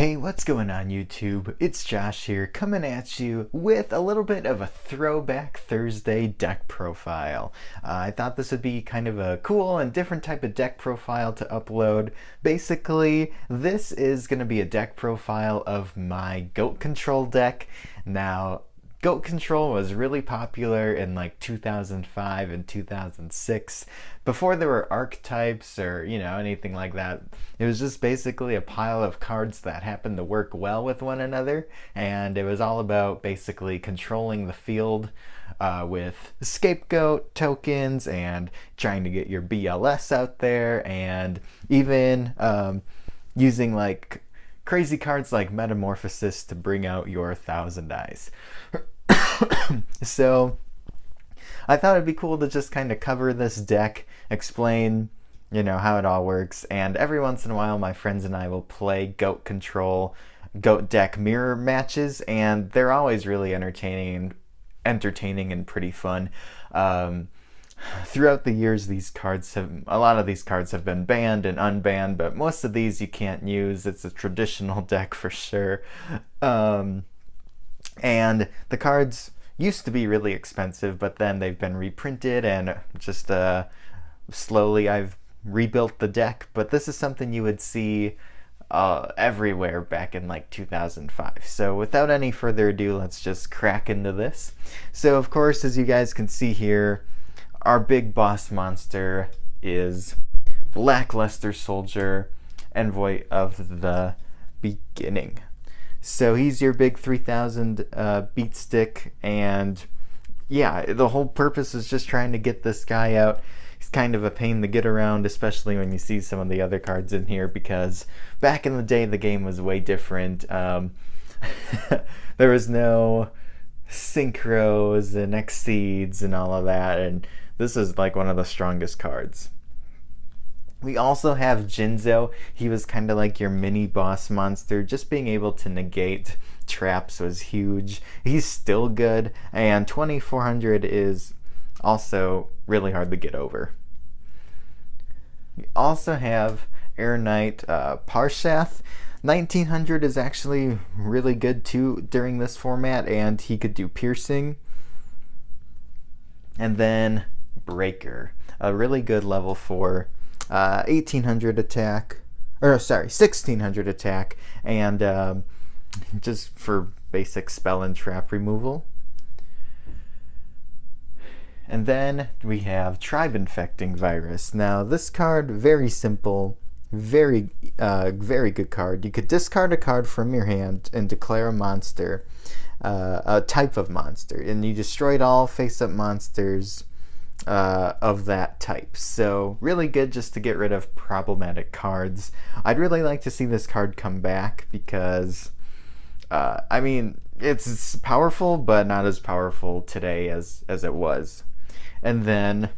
Hey, what's going on YouTube? It's Josh here, coming at you with a little bit of a throwback Thursday deck profile. I thought this would be kind of a cool and different type of deck profile to upload. Basically, this is going to be a deck profile of my Goat Control deck. Now, Goat Control was really popular in like 2005 and 2006. Before there were archetypes or, anything like that, it was just basically a pile of cards that happened to work well with one another. And it was all about basically controlling the field with scapegoat tokens and trying to get your BLS out there, and even using like crazy cards like Metamorphosis to bring out your Thousand Eyes. So I thought it'd be cool to just kind of cover this deck, explain, how it all works, and every once in a while my friends and I will play Goat Control, Goat deck mirror matches, and they're always really entertaining and pretty fun. Throughout the years, a lot of these cards have been banned and unbanned, but most of these you can't use. It's a traditional deck for sure. And the cards used to be really expensive, but then they've been reprinted, and just slowly I've rebuilt the deck. But this is something you would see everywhere back in like 2005. So without any further ado, let's just crack into this. So of course, as you guys can see here, our big boss monster is Lackluster Soldier, Envoy of the Beginning. So he's your big 3000 beat stick, and yeah, the whole purpose is just trying to get this guy out. He's kind of a pain to get around, especially when you see some of the other cards in here, because back in the day the game was way different. There was no synchros and exceeds and all of that, and this is like one of the strongest cards. We also have Jinzo. He was kind of like your mini boss monster. Just being able to negate traps was huge. He's still good, and 2400 is also really hard to get over. We also have Air Knight Parshath. 1900 is actually really good too during this format, and he could do piercing. And then Breaker, a really good level 4. 1800 attack, 1600 attack, and just for basic spell and trap removal. And then we have Tribe Infecting Virus. Now this card, very simple, very good card. You could discard a card from your hand and declare a monster, a type of monster, and you destroyed all face-up monsters of that type. So really good just to get rid of problematic cards. I'd really like to see this card come back because it's powerful, but not as powerful today as it was. And then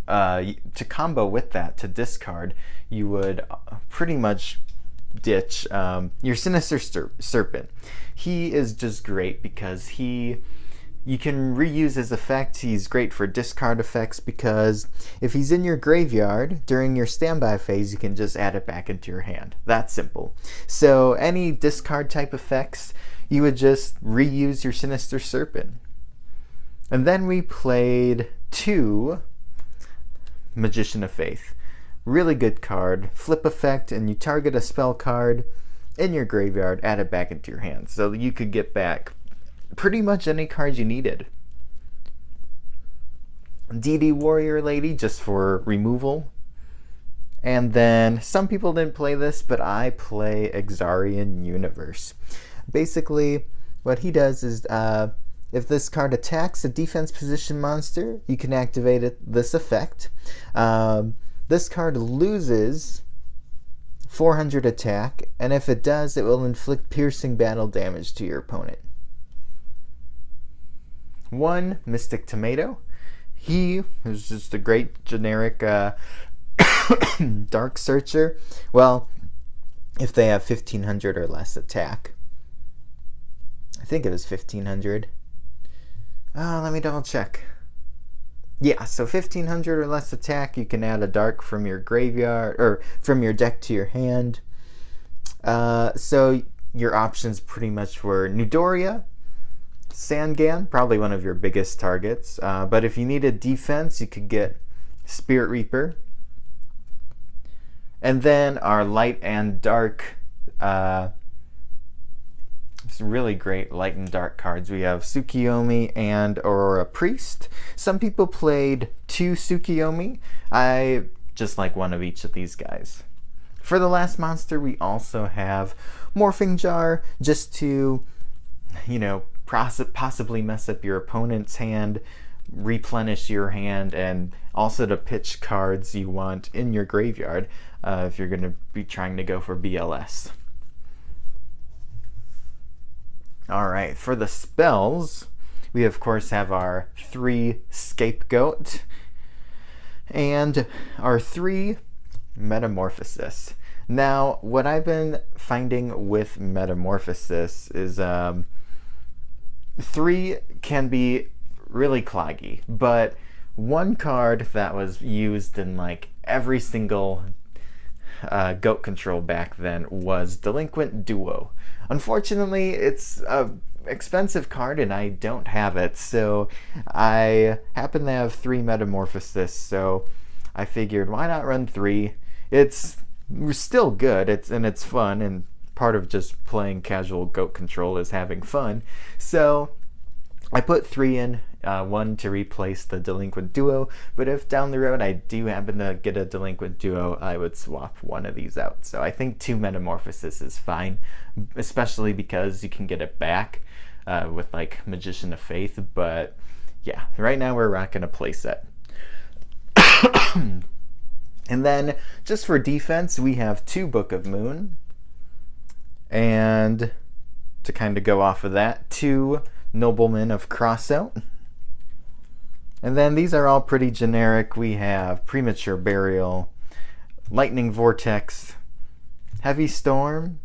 to combo with that, to discard, you would pretty much ditch your Sinister Serpent. He is just great because you can reuse his effect. He's great for discard effects because if he's in your graveyard during your standby phase, you can just add it back into your hand. That's simple. So any discard type effects, you would just reuse your Sinister Serpent. And then we played 2 Magician of Faith. Really good card. Flip effect, and you target a spell card in your graveyard, add it back into your hand. So you could get back pretty much any card you needed. DD Warrior Lady, just for removal. And then some people didn't play this, but I play Exarian Universe. Basically, what he does is if this card attacks a defense position monster, you can activate this effect. This card loses 400 attack, and if it does, it will inflict piercing battle damage to your opponent. 1 Mystic Tomato. He is just a great generic Dark Searcher. Well, if they have 1500 or less attack. I think it was 1500. Let me double check. Yeah, so 1500 or less attack, you can add a dark from your graveyard, or from your deck to your hand. So your options pretty much were Newdoria, Sangan, probably one of your biggest targets. But if you needed defense, you could get Spirit Reaper. And then our light and dark, some really great light and dark cards. We have Tsukiyomi and Aurora Priest. Some people played 2 Tsukiyomi. I just like one of each of these guys. For the last monster, we also have Morphing Jar, just to, possibly mess up your opponent's hand, replenish your hand, and also to pitch cards you want in your graveyard if you're going to be trying to go for BLS. Alright, for the spells, we of course have our 3 Scapegoat and our 3 Metamorphosis. Now, what I've been finding with Metamorphosis is 3 can be really cloggy, but one card that was used in like every single goat control back then was Delinquent Duo. Unfortunately, it's an expensive card and I don't have it, so I happen to have 3 Metamorphosis, so I figured why not run 3. It's still good, it's fun, and part of just playing casual goat control is having fun. So I put 3 in, 1 to replace the Delinquent Duo, but if down the road I do happen to get a Delinquent Duo, I would swap one of these out. So I think 2 Metamorphosis is fine, especially because you can get it back with like Magician of Faith, but yeah, right now we're rocking a playset. And then just for defense, we have 2 Book of Moon, and to kind of go off of that, 2 Noblemen of Crossout. And then these are all pretty generic. We have Premature Burial, Lightning Vortex, Heavy Storm,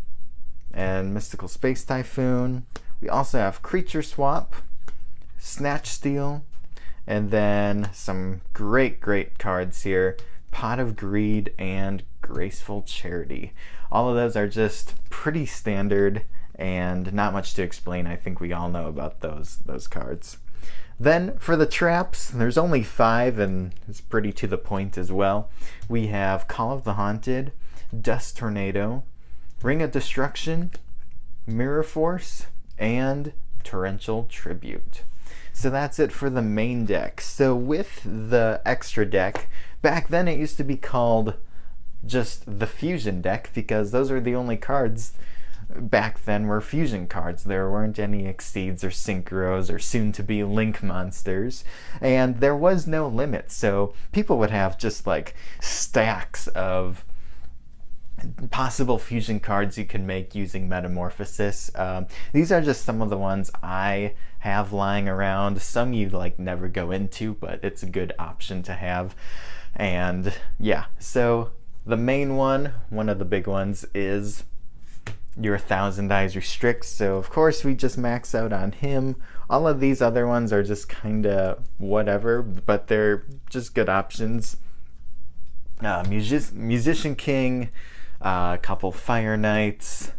and Mystical Space Typhoon. We also have Creature Swap, Snatch Steal, and then some great cards here, Pot of Greed and Graceful Charity. All of those are just pretty standard and not much to explain. I think we all know about those cards. Then for the traps, there's only 5 and it's pretty to the point as well. We have Call of the Haunted, Dust Tornado, Ring of Destruction, Mirror Force, and Torrential Tribute. So that's it for the main deck. So with the extra deck, back then it used to be called just the Fusion deck because those are the only cards back then were fusion cards. There weren't any Exceeds or Synchros or soon-to-be Link monsters, and there was no limit, so people would have just like stacks of possible fusion cards you can make using Metamorphosis. These are just some of the ones I have lying around. Some you like never go into, but it's a good option to have. And yeah, so the main one of the big ones, is your Thousand Eyes Restricts. So of course we just max out on him. All of these other ones are just kinda whatever, but they're just good options. Musician King, a couple Fire Knights,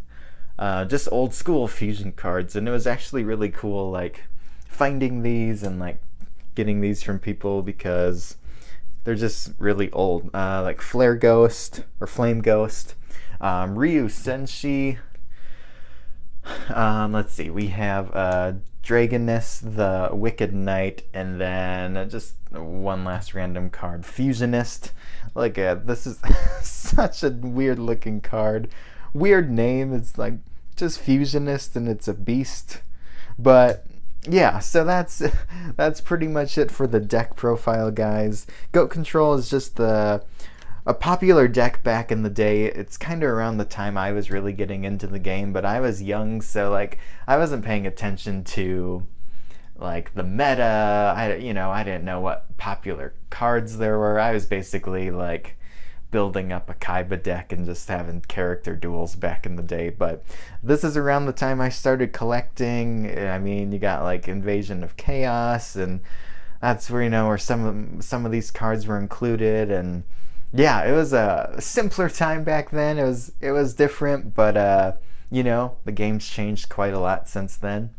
just old school fusion cards, and it was actually really cool like finding these and like getting these from people because they're just really old, like Flare Ghost or Flame Ghost, Ryu Senshi. Let's see, we have Dragoness, the Wicked Knight, and then just one last random card, Fusionist. Like, this is such a weird looking card. Weird name, it's like just Fusionist and it's a beast. But yeah, so that's pretty much it for the deck profile, guys. Goat Control is just a popular deck back in the day. It's kind of around the time I was really getting into the game, but I was young, so like I wasn't paying attention to like the meta. I didn't know what popular cards there were. I was basically like building up a Kaiba deck and just having character duels back in the day. But this is around the time I started collecting. I mean, you got like Invasion of Chaos, and that's where where some of these cards were included, and Yeah, it was a simpler time back then. It was different, but the game's changed quite a lot since then.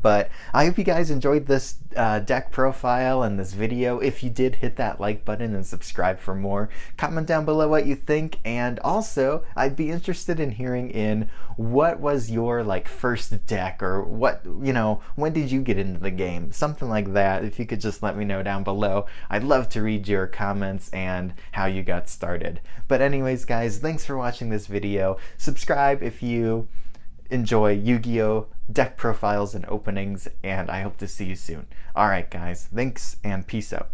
But I hope you guys enjoyed this deck profile and this video. If you did, hit that like button and subscribe for more. Comment down below what you think, and also I'd be interested in hearing in what was your first deck, or what, when did you get into the game? Something like that. If you could just let me know down below. I'd love to read your comments and how you got started. But anyways, guys, thanks for watching this video. Subscribe if you enjoy Yu-Gi-Oh! Deck profiles and openings, and I hope to see you soon. Alright guys, thanks and peace out.